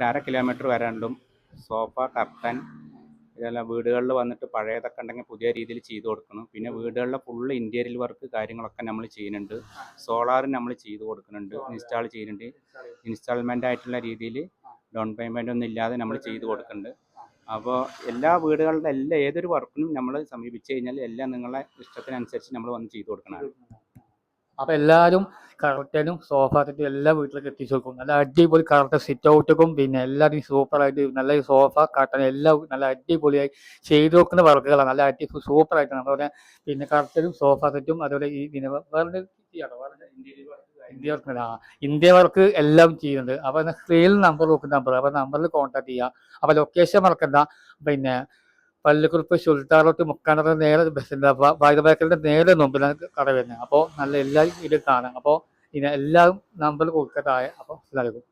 ഒരു 1/2 kilometre വരാണ്ടും sofa, curtain ഇതെല്ലാം വീടുകളിൽ വന്നിട്ട് പഴയതൊക്കെ ഉണ്ടെങ്കിൽ പുതിയ രീതിയിൽ ചെയ്തു കൊടുക്കണം. പിന്നെ വീടുകളിലെ ഫുള്ള് ഇൻറ്റീരിയൽ വർക്ക് കാര്യങ്ങളൊക്കെ നമ്മൾ ചെയ്യുന്നുണ്ട്. സോളാറും നമ്മൾ ചെയ്തു കൊടുക്കുന്നുണ്ട്, ഇൻസ്റ്റാൾ ചെയ്യുന്നുണ്ട്. ഇൻസ്റ്റാൾമെൻ്റ് ആയിട്ടുള്ള രീതിയിൽ ഡൗൺ പേയ്മെൻ്റ് ഒന്നും ഇല്ലാതെ നമ്മൾ ചെയ്തു കൊടുക്കുന്നുണ്ട്. അപ്പോൾ എല്ലാ വീടുകളുടെ ഏതൊരു വർക്കിനും നമ്മൾ സമീപിച്ച് കഴിഞ്ഞാൽ എല്ലാം നിങ്ങളെ ഇഷ്ടത്തിനനുസരിച്ച് നമ്മൾ വന്ന് ചെയ്തു കൊടുക്കണം. അപ്പൊ എല്ലാവരും കറക്റ്റനും സോഫ സെറ്റും എല്ലാ വീട്ടിലേക്ക് എത്തിച്ചു കൊടുക്കും. നല്ല അടിപൊളി കറക്റ്റ് സിറ്റ് ഔട്ടും പിന്നെ എല്ലാവരും സൂപ്പറായിട്ട് നല്ല സോഫ കർട്ടൻ എല്ലാം നല്ല അടിപൊളിയായി ചെയ്തു വെക്കുന്ന വർക്കുകളാണ്. നല്ല സൂപ്പറായിട്ടാണ്. അതുപോലെ പിന്നെ കർട്ടനും സോഫ സെറ്റും അതുപോലെ ഈ പിന്നെ വേറെ ഇന്ത്യ വർക്ക് എല്ലാം ചെയ്യുന്നുണ്ട്. അപ്പൊ സ്ക്രീനിൽ നമ്പർ നോക്കുന്ന അപ്പൊ നമ്പറിൽ കോൺടാക്ട് ചെയ്യുക. അപ്പൊ ലൊക്കേഷൻ മറക്കണ്ട. പിന്നെ പള്ളിക്കുറിപ്പ് സുൽത്താൻ റോഡ് മുക്കാനത്ത് നേരെ ബസ്സിൻ്റെ ബേക്കറിന്റെ നേരെ മുമ്പിലാണ് കട വരുന്നത്. അപ്പോൾ നല്ല എല്ലാവരും ഇത് കാണാം. അപ്പോൾ ഇതിനെ എല്ലാം നമ്പർ കൊടുക്കട്ടായ. അപ്പോൾ നൽകും.